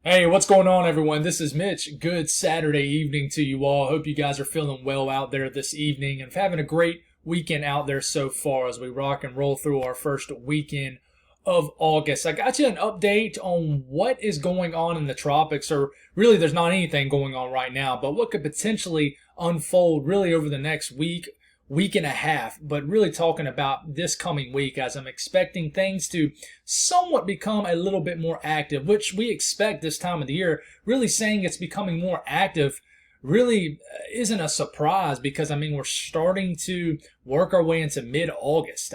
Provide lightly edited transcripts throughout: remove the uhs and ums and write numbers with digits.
Hey, what's going on, everyone? This is Mitch. Good Saturday evening to you all. Hope you guys are feeling well out there this evening and having a great weekend out there so far as we rock and roll through our first weekend of August. I got you an update on what is going on in the tropics, or really there's not anything going on right now, but what could potentially unfold really over the next week and a half, but really talking about this coming week as I'm expecting things to somewhat become a little bit more active, which we expect this time of the year. Really saying it's becoming more active really isn't a surprise because, we're starting to work our way into mid-August.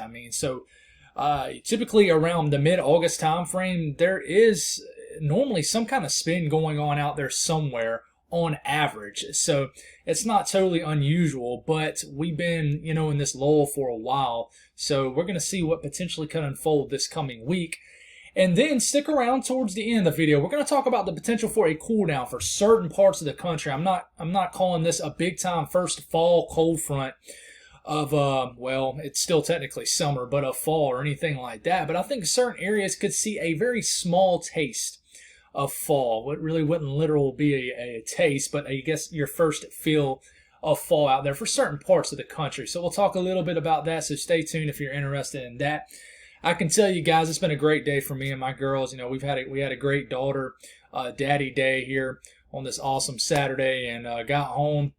Typically around the mid-August time frame, there is normally some kind of spin going on out there somewhere on average. So it's not totally unusual, but we've been, in this lull for a while. So we're going to see what potentially could unfold this coming week. And then stick around towards the end of the video. We're going to talk about the potential for a cool down for certain parts of the country. I'm not calling this a big time first fall cold front of it's still technically summer, but a fall or anything like that. But I think certain areas could see a very small taste of fall. What really wouldn't literally be a taste, but I guess your first feel of fall out there for certain parts of the country. So we'll talk a little bit about that, so stay tuned if you're interested in that. I can tell you guys, it's been a great day for me and my girls. We had a great daughter daddy day here on this awesome Saturday, and got home,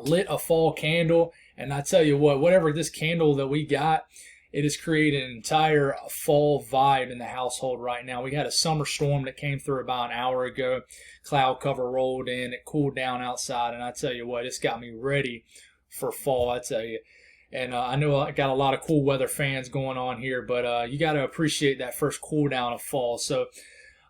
lit a fall candle, and I tell you what, whatever this candle that we got, it has created an entire fall vibe in the household right now. We had a summer storm that came through about an hour ago. Cloud cover rolled in. It cooled down outside. And I tell you what, it's got me ready for fall, I tell you. And I know I got a lot of cool weather fans going on here, but you got to appreciate that first cool down of fall. So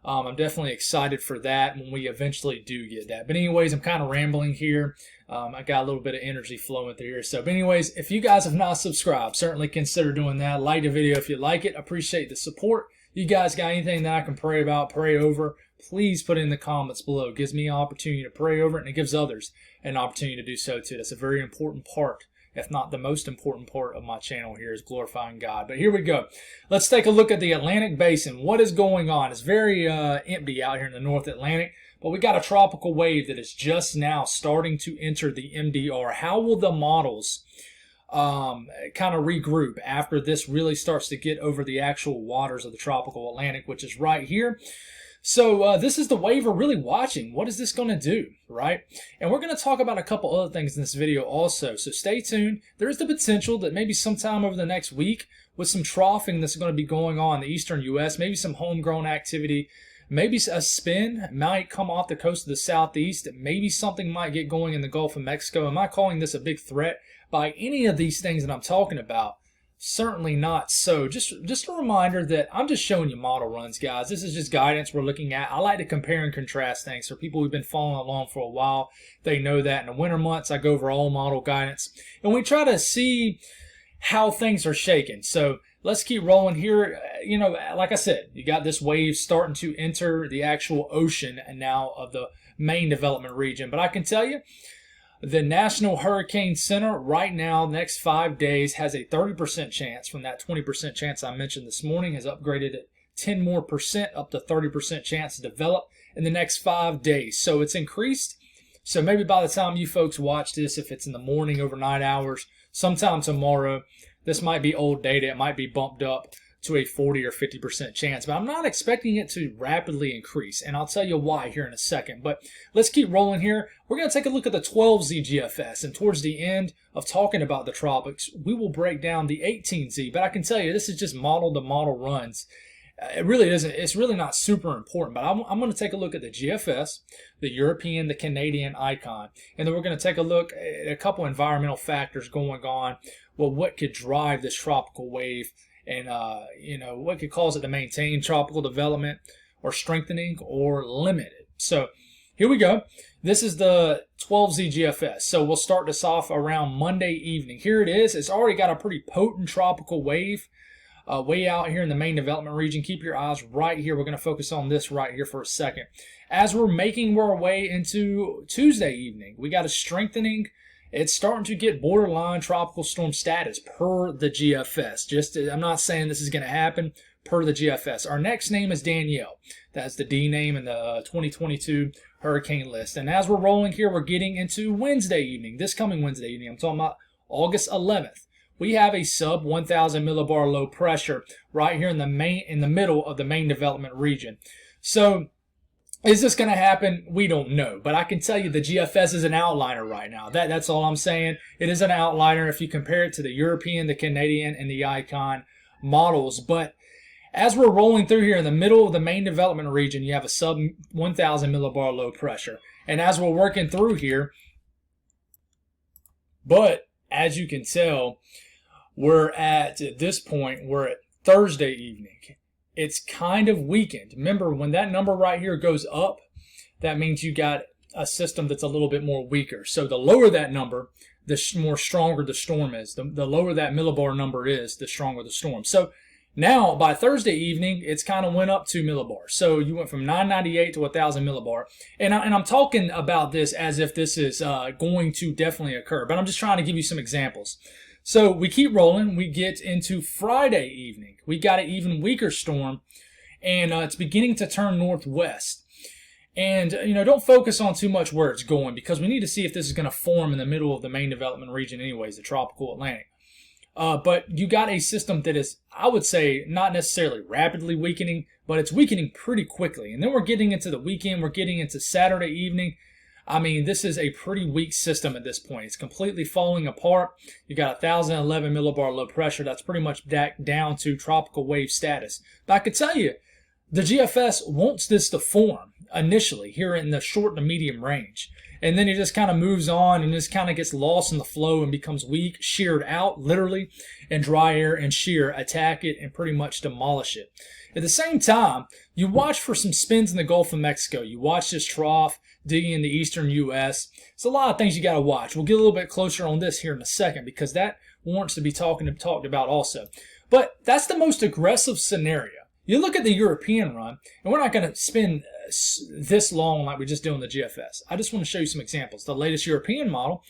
I'm definitely excited for that when we eventually do get that. But anyways, I'm kind of rambling here. I got a little bit of energy flowing through here. So, but anyways, if you guys have not subscribed, certainly consider doing that. Like the video if you like it. Appreciate the support. You guys got anything that I can pray about, pray over, please put it in the comments below. It gives me an opportunity to pray over it, and it gives others an opportunity to do so too. That's a very important part, if not the most important part of my channel here, is glorifying God. But here we go. Let's take a look at the Atlantic Basin. What is going on? It's very empty out here in the North Atlantic, but we got a tropical wave that is just now starting to enter the MDR. How will the models kind of regroup after this really starts to get over the actual waters of the tropical Atlantic, which is right here? So this is the wave we're really watching. What is this going to do, right? And we're going to talk about a couple other things in this video also. So stay tuned. There is the potential that maybe sometime over the next week, with some troughing that's going to be going on in the eastern U.S., maybe some homegrown activity, maybe a spin might come off the coast of the southeast, maybe something might get going in the Gulf of Mexico. Am I calling this a big threat by any of these things that I'm talking about? Certainly not. So just a reminder that I'm just showing you model runs, guys. This is just guidance we're looking at. I like to compare and contrast things. For people who've been following along for a while, they know that in the winter months I go over all model guidance, and we try to see how things are shaking. So let's keep rolling here. Like I said, you got this wave starting to enter the actual ocean and now of the main development region. But I can tell you, the National Hurricane Center right now, next 5 days, has a 30% chance from that 20% chance I mentioned this morning, has upgraded it 10% more up to 30% chance to develop in the next 5 days. So it's increased. So maybe by the time you folks watch this, if it's in the morning, overnight hours, sometime tomorrow, this might be old data. It might be bumped up to a 40 or 50% chance, but I'm not expecting it to rapidly increase, and I'll tell you why here in a second. But let's keep rolling here. We're going to take a look at the 12Z GFS, and towards the end of talking about the tropics, we will break down the 18Z. But I can tell you, this is just model to model runs. It really isn't. It's really not super important, but I'm going to take a look at the GFS, the European, the Canadian icon, and then we're going to take a look at a couple environmental factors going on. Well, what could drive this tropical wave, and what could cause it to maintain tropical development or strengthening or limit it. So here we go. This is the 12Z GFS. So we'll start this off around Monday evening. Here it is. It's already got a pretty potent tropical wave way out here in the main development region. Keep your eyes right here. We're going to focus on this right here for a second. As we're making our way into Tuesday evening, we got a strengthening. It's starting to get borderline tropical storm status per the GFS. I'm not saying this is going to happen, per the GFS. Our next name is Danielle. That's the D name in the 2022 hurricane list. And as we're rolling here, we're getting into Wednesday evening, this coming Wednesday evening. I'm talking about August 11th. We have a sub 1,000 millibar low pressure right here in the middle of the main development region. So is this going to happen? We don't know. But I can tell you the GFS is an outliner right now. That's all I'm saying. It is an outliner if you compare it to the European, the Canadian, and the Icon models. But as we're rolling through here in the middle of the main development region, you have a sub 1,000 millibar low pressure. And as we're working through here, but as you can tell, we're at this point, we're at Thursday evening. It's kind of weakened. Remember, when that number right here goes up, that means you got a system that's a little bit more weaker. So the lower that number, the more stronger the storm is. The lower that millibar number is, the stronger the storm. So now, by Thursday evening, it's kind of went up 2 millibars. So you went from 998 to 1,000 millibar. And I'm talking about this as if this is going to definitely occur. But I'm just trying to give you some examples. So we keep rolling. We get into Friday evening. We got an even weaker storm, and it's beginning to turn northwest. And, don't focus on too much where it's going, because we need to see if this is going to form in the middle of the main development region anyways, the tropical Atlantic. But you got a system that is, I would say, not necessarily rapidly weakening, but it's weakening pretty quickly. And then we're getting into the weekend. We're getting into Saturday evening. I mean, this is a pretty weak system at this point. It's completely falling apart. You got 1,011 millibar low pressure. That's pretty much down to tropical wave status. But I could tell you, the GFS wants this to form initially here in the short to medium range. And then it just kind of moves on and just kind of gets lost in the flow and becomes weak, sheared out, literally, and dry air and shear attack it and pretty much demolish it. At the same time, you watch for some spins in the Gulf of Mexico. You watch this trough digging in the eastern U.S. It's a lot of things you got to watch. We'll get a little bit closer on this here in a second because that warrants to be talked about also. But that's the most aggressive scenario. You look at the European run, and we're not going to spend this long like we just did on the GFS. I just want to show you some examples. The latest European model,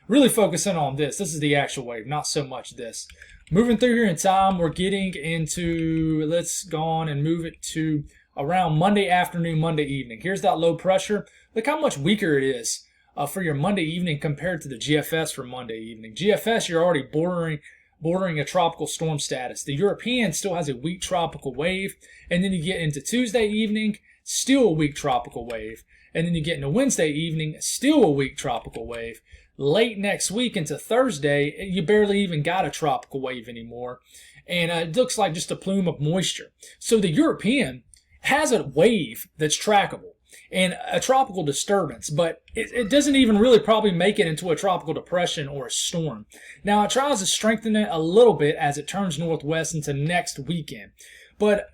really focusing on this. This is the actual wave, not so much this. Moving through here in time, we're getting into, let's go on and move it to around Monday afternoon, Monday evening. Here's that low pressure. Look how much weaker it is for your Monday evening compared to the GFS for Monday evening. GFS, you're already bordering a tropical storm status. The European still has a weak tropical wave. And then you get into Tuesday evening, still a weak tropical wave. And then you get into Wednesday evening, still a weak tropical wave. Late next week into Thursday, you barely even got a tropical wave anymore. And it looks like just a plume of moisture. So the European has a wave that's trackable and a tropical disturbance, but it doesn't even really probably make it into a tropical depression or a storm. Now, it tries to strengthen it a little bit as it turns northwest into next weekend, but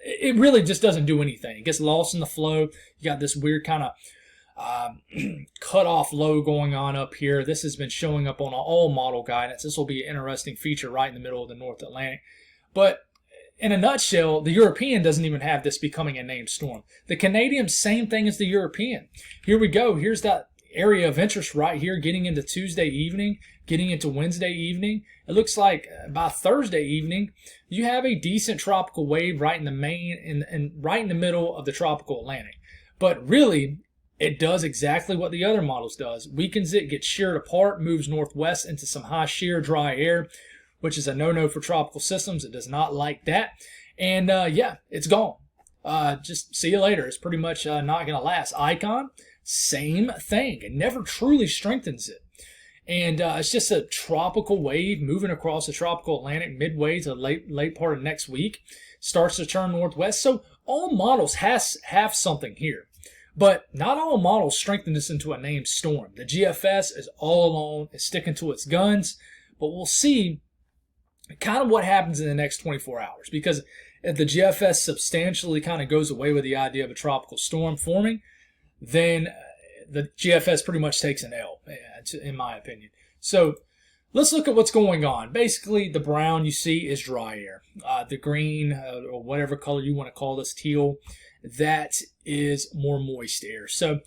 it really just doesn't do anything. It gets lost in the flow. You got this weird kind of cut-off low going on up here. This has been showing up on all model guidance. This will be an interesting feature right in the middle of the North Atlantic. But in a nutshell, the European doesn't even have this becoming a named storm. The Canadian, same thing as the European. Here we go. Here's that area of interest right here, getting into Tuesday evening, getting into Wednesday evening. It looks like by Thursday evening, you have a decent tropical wave right in the right in the middle of the tropical Atlantic. But really, it does exactly what the other models does. Weakens it, gets sheared apart, moves northwest into some high shear dry air, which is a no-no for tropical systems. It does not like that. And yeah, it's gone. Just see you later. It's pretty much not going to last. Icon, same thing. It never truly strengthens it. And it's just a tropical wave moving across the tropical Atlantic midway to the late part of next week. Starts to turn northwest. So all models have something here. But not all models strengthen this into a named storm. The GFS is all alone. It's sticking to its guns. But we'll see kind of what happens in the next 24 hours. Because if the GFS substantially kind of goes away with the idea of a tropical storm forming, then the GFS pretty much takes an L, in my opinion. So let's look at what's going on. Basically, the brown you see is dry air. The green, or whatever color you want to call this, teal, that is more moist air. So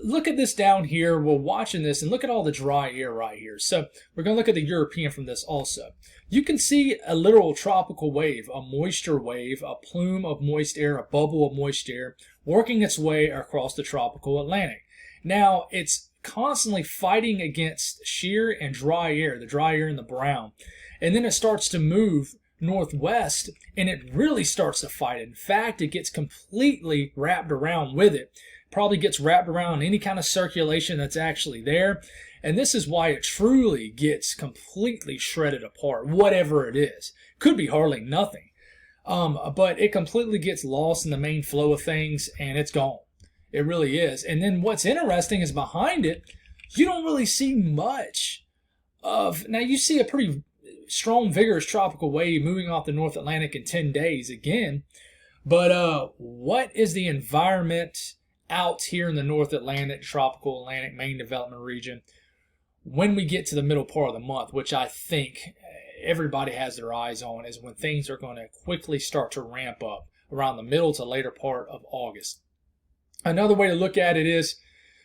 look at this down here. We're watching this and look at all the dry air right here. So we're going to look at the European from this also. You can see a literal tropical wave, a moisture wave, a plume of moist air, a bubble of moist air working its way across the tropical Atlantic. Now, it's constantly fighting against shear and dry air, the dry air and the brown. And then it starts to move northwest, and it really starts to fight. In fact, it gets completely wrapped around with it. Probably gets wrapped around any kind of circulation that's actually there. And this is why it truly gets completely shredded apart, whatever it is. Could be hardly nothing. But it completely gets lost in the main flow of things, and it's gone. It really is. And then what's interesting is behind it, you don't really see much of... Now, you see a pretty strong, vigorous tropical wave moving off the North Atlantic in 10 days again. But what is the environment out here in the North Atlantic, tropical Atlantic main development region when we get to the middle part of the month, which I think everybody has their eyes on, is when things are going to quickly start to ramp up around the middle to later part of August. Another way to look at it is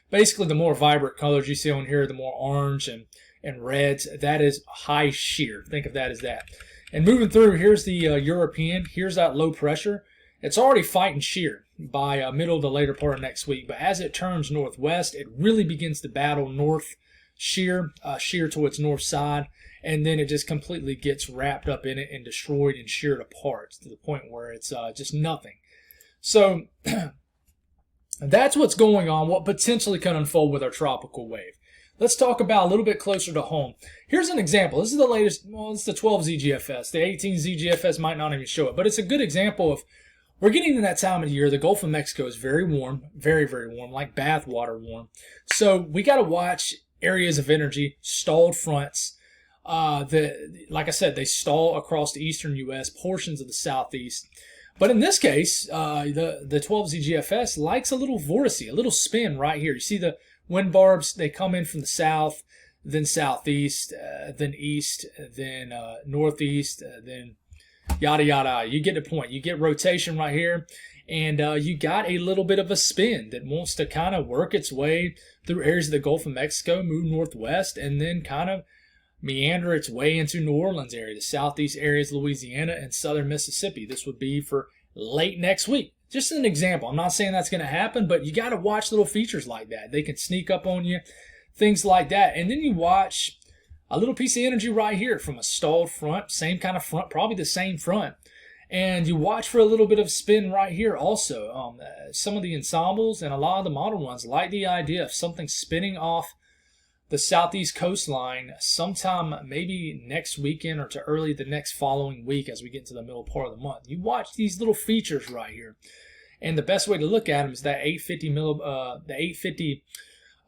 basically the more vibrant colors you see on here, the more orange and reds, that is high shear. Think of that as that. And moving through, here's the European. Here's that low pressure. It's already fighting shear by middle to later part of next week. But as it turns northwest, it really begins to battle north shear, shear towards north side. And then it just completely gets wrapped up in it and destroyed and sheared apart to the point where it's just nothing. So that's what's going on, what potentially can unfold with our tropical wave. Let's talk about a little bit closer to home. Here's an example. This is the latest, well, it's the 12 ZGFS. The 18 ZGFS might not even show it, but it's a good example of, we're getting to that time of the year. The Gulf of Mexico is very warm, very, very warm, like bath water warm. So we got to watch areas of energy, stalled fronts. Like I said, they stall across the eastern U.S., portions of the southeast. But in this case, the 12 ZGFS likes a little vorticity, a little spin right here. You see the wind barbs, they come in from the south, then southeast, then east, then northeast, then yada yada. You get the point. You get rotation right here, and you got a little bit of a spin that wants to kind of work its way through areas of the Gulf of Mexico, move northwest, and then kind of meander its way into New Orleans area, the southeast areas, Louisiana, and southern Mississippi. This would be for late next week. Just an example. I'm not saying that's going to happen, but you got to watch little features like that. They can sneak up on you, things like that. And then you watch a little piece of energy right here from a stalled front, same kind of front, probably the same front. And you watch for a little bit of spin right here also. Some of the ensembles and a lot of the model runs like the idea of something spinning off the southeast coastline sometime maybe next weekend or to early the next following week as we get into the middle part of the month. You watch these little features right here. And the best way to look at them is that 850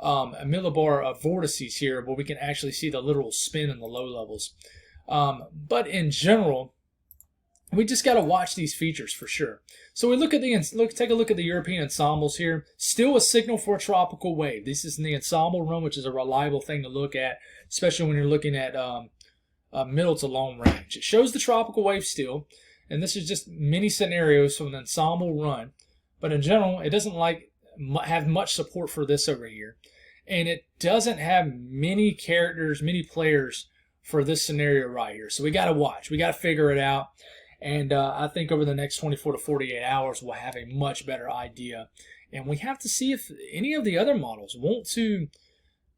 millibar of vortices here, where we can actually see the literal spin in the low levels. But in general, we just got to watch these features for sure. So we take a look at the European ensembles here. Still a signal for a tropical wave. This is in the ensemble run, which is a reliable thing to look at, especially when you're looking at middle to long range. It shows the tropical wave still, and this is just many scenarios from the ensemble run. But in general, it doesn't have much support for this over here, and it doesn't have many characters, many players for this scenario right here. So we got to watch. We got to figure it out. And I think over the next 24 to 48 hours, we'll have a much better idea. And we have to see if any of the other models want to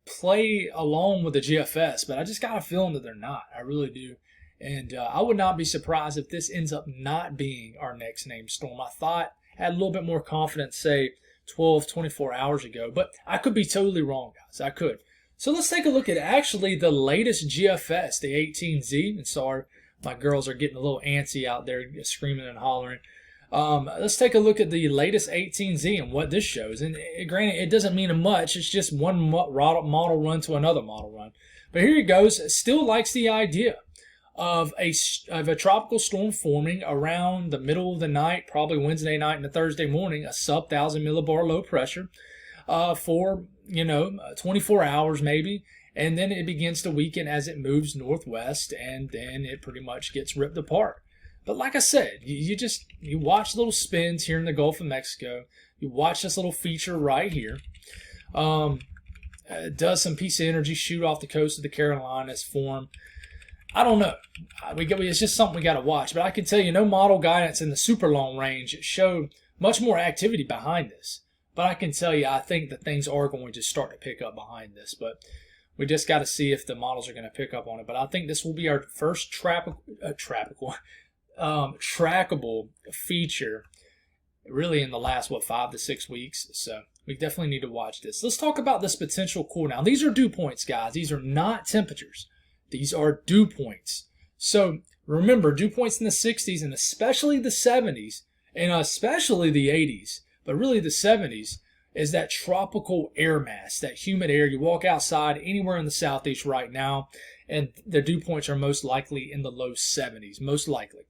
play along with the GFS. But I just got a feeling that they're not. I really do. And I would not be surprised if this ends up not being our next named storm. I had a little bit more confidence, say, 12, 24 hours ago. But I could be totally wrong, guys. I could. So let's take a look at actually the latest GFS, the 18Z. And sorry, my girls are getting a little antsy out there, screaming and hollering. Let's take a look at the latest 18Z and what this shows. And granted, it doesn't mean much. It's just one model run to another model run. But here it goes. It still likes the idea of a tropical storm forming around the middle of the night, probably Wednesday night and Thursday morning, a sub-1,000 millibar low pressure for, 24 hours maybe. And then it begins to weaken as it moves northwest, and then it pretty much gets ripped apart. But like I said, you watch little spins here in the Gulf of Mexico. You watch this little feature right here. Does some piece of energy shoot off the coast of the Carolinas form? I don't know. It's just something we got to watch. But I can tell you, no model guidance in the super long range showed much more activity behind this. But I can tell you, I think that things are going to start to pick up behind this. But we just got to see if the models are going to pick up on it. But I think this will be our first trackable feature really in the last, 5 to 6 weeks. So we definitely need to watch this. Let's talk about this potential cool down. These are dew points, guys. These are not temperatures. These are dew points. So remember, dew points in the 60s and especially the 70s and especially the 80s, but really the 70s, is that tropical air mass, that humid air. You walk outside anywhere in the southeast right now, and the dew points are most likely in the low 70s, most likely.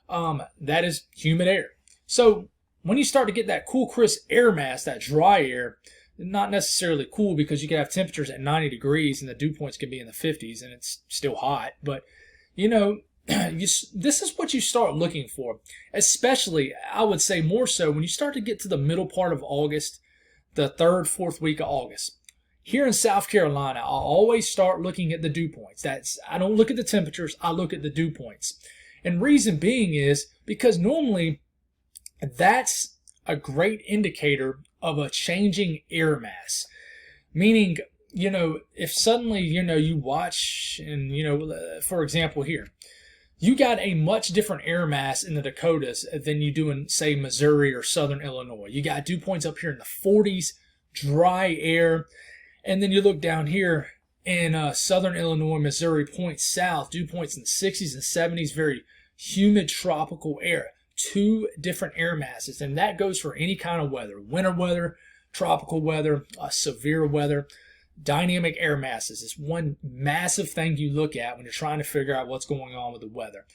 That is humid air. So when you start to get that cool, crisp air mass, that dry air, not necessarily cool because you can have temperatures at 90 degrees and the dew points can be in the 50s and it's still hot. But, this is what you start looking for, especially, I would say more so, when you start to get to the middle part of August, the 3rd, 4th week of August. Here in South Carolina, I'll always start looking at the dew points. I don't look at the temperatures, I look at the dew points. And reason being is because normally that's a great indicator of a changing air mass. Meaning, if suddenly, you watch and, for example here, you got a much different air mass in the Dakotas than you do in, say, Missouri or Southern Illinois. You got dew points up here in the 40s, dry air. And then you look down here in Southern Illinois, Missouri, points south, dew points in the 60s and 70s, very humid tropical air. Two different air masses, and that goes for any kind of weather: winter weather, tropical weather, severe weather. Dynamic air masses is one massive thing you look at when you're trying to figure out what's going on with the weather,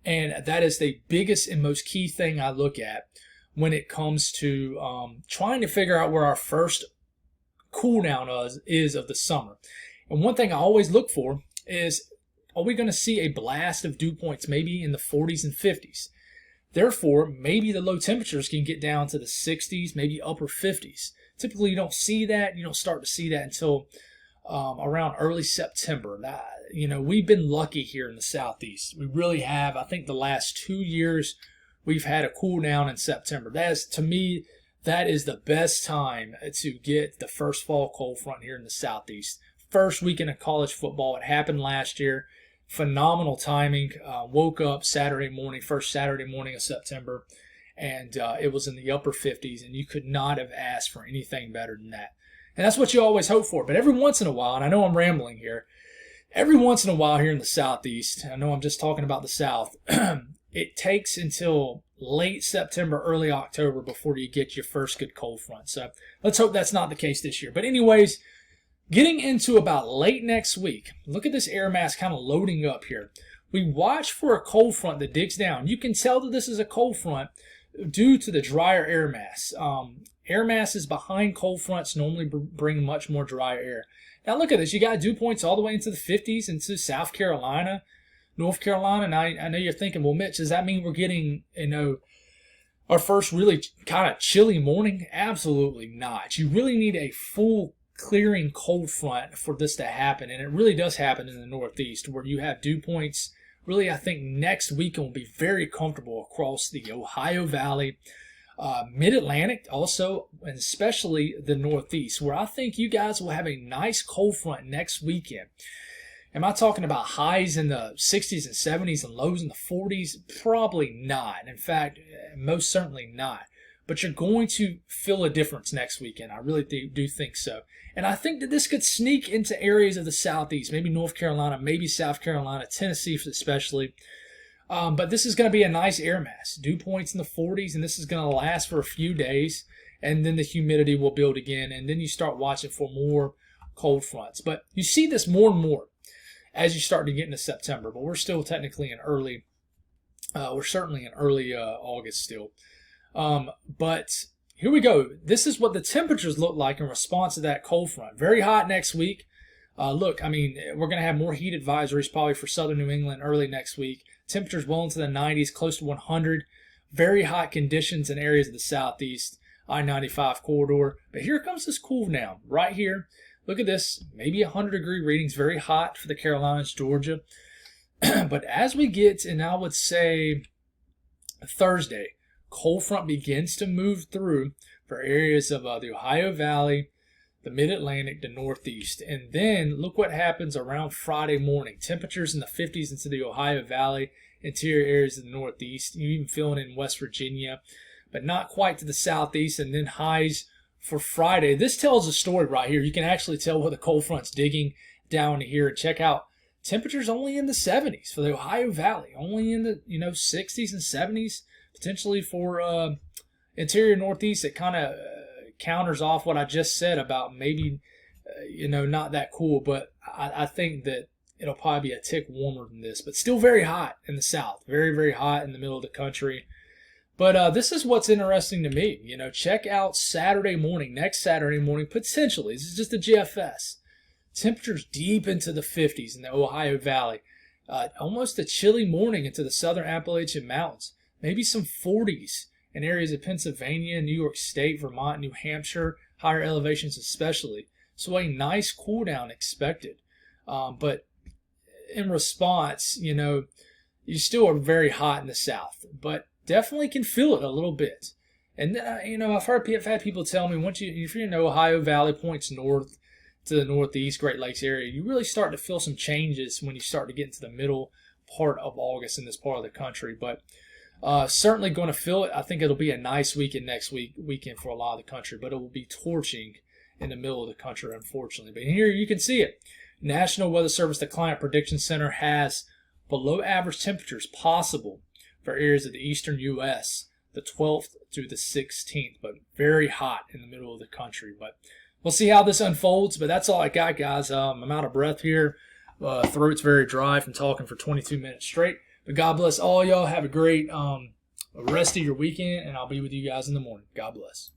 and that is the biggest and most key thing I look at when it comes to trying to figure out where our first cool down is of the summer. And one thing I always look for is, are we going to see a blast of dew points maybe in the 40s and 50s? Therefore, maybe the low temperatures can get down to the 60s, maybe upper 50s. Typically, you don't see that. You don't start to see that until around early September. We've been lucky here in the Southeast. We really have. I think the last 2 years, we've had a cool down in September. To me, that is the best time to get the first fall cold front here in the Southeast. First weekend of college football. It happened last year. Phenomenal timing. Woke up first Saturday morning of September, and it was in the upper 50s, and you could not have asked for anything better than that. And that's what you always hope for. But every once in a while, and I know I'm rambling here, every once in a while here in the Southeast, I know I'm just talking about the South, it takes until late September, early October before you get your first good cold front. So let's hope that's not the case this year. But anyways, getting into about late next week, look at this air mass kind of loading up here. We watch for a cold front that digs down. You can tell that this is a cold front due to the drier air mass. Air masses behind cold fronts normally bring much more dry air. Now look at this. You got dew points all the way into the 50s, into South Carolina, North Carolina. And I know you're thinking, well, Mitch, does that mean we're getting, our first really kind of chilly morning? Absolutely not. You really need a full clearing cold front for this to happen, and it really does happen in the Northeast, where you have dew points. Really, I think next weekend will be very comfortable across the Ohio Valley, Mid-Atlantic also, and especially the Northeast, where I think you guys will have a nice cold front next weekend. Am I talking about highs in the 60s and 70s and lows in the 40s? Probably not. In fact, most certainly not. But you're going to feel a difference next weekend. I really do think so. And I think that this could sneak into areas of the Southeast, maybe North Carolina, maybe South Carolina, Tennessee especially. But this is going to be a nice air mass. Dew points in the 40s, and this is going to last for a few days. And then the humidity will build again. And then you start watching for more cold fronts. But you see this more and more as you start to get into September. But we're still technically in early, August still. But here we go. This is what the temperatures look like in response to that cold front. Very hot next week. We're going to have more heat advisories probably for southern New England early next week. Temperatures well into the 90s, close to 100. Very hot conditions in areas of the Southeast. I-95 corridor. But here comes this cool down right here. Look at this, maybe 100-degree readings, very hot for the Carolinas, Georgia. But as we get, and I would say Thursday, cold front begins to move through for areas of the Ohio Valley, the Mid-Atlantic, the Northeast. And then look what happens around Friday morning. Temperatures in the 50s into the Ohio Valley, interior areas of the Northeast. You even feeling it in West Virginia, but not quite to the Southeast. And then highs for Friday. This tells a story right here. You can actually tell where the cold front's digging down to here. Check out temperatures only in the 70s for the Ohio Valley, only in the 60s and 70s, potentially for interior Northeast. It kind of counters off what I just said about maybe not that cool, but I think that it'll probably be a tick warmer than this, but still very hot in the South, very, very hot in the middle of the country. But this is what's interesting to me. Check out Saturday morning, next Saturday morning, potentially. This is just a GFS. Temperatures deep into the 50s in the Ohio Valley. Almost a chilly morning into the southern Appalachian Mountains. Maybe some 40s in areas of Pennsylvania, New York State, Vermont, New Hampshire, higher elevations especially. So a nice cool down expected. But in response, you still are very hot in the South, but definitely can feel it a little bit. And I've had people tell me if you're in the Ohio Valley, points north to the Northeast, Great Lakes area, you really start to feel some changes when you start to get into the middle part of August in this part of the country. But certainly going to feel it. I think it'll be a nice weekend weekend for a lot of the country, but it will be torching in the middle of the country, unfortunately. But here you can see it. National Weather Service, the Climate Prediction Center, has below average temperatures possible for areas of the eastern U.S. the 12th through the 16th, but very hot in the middle of the country. But we'll see how this unfolds, but that's all I got, guys. I'm out of breath here. Throat's very dry from talking for 22 minutes straight. But God bless all y'all. Have a great rest of your weekend, and I'll be with you guys in the morning. God bless.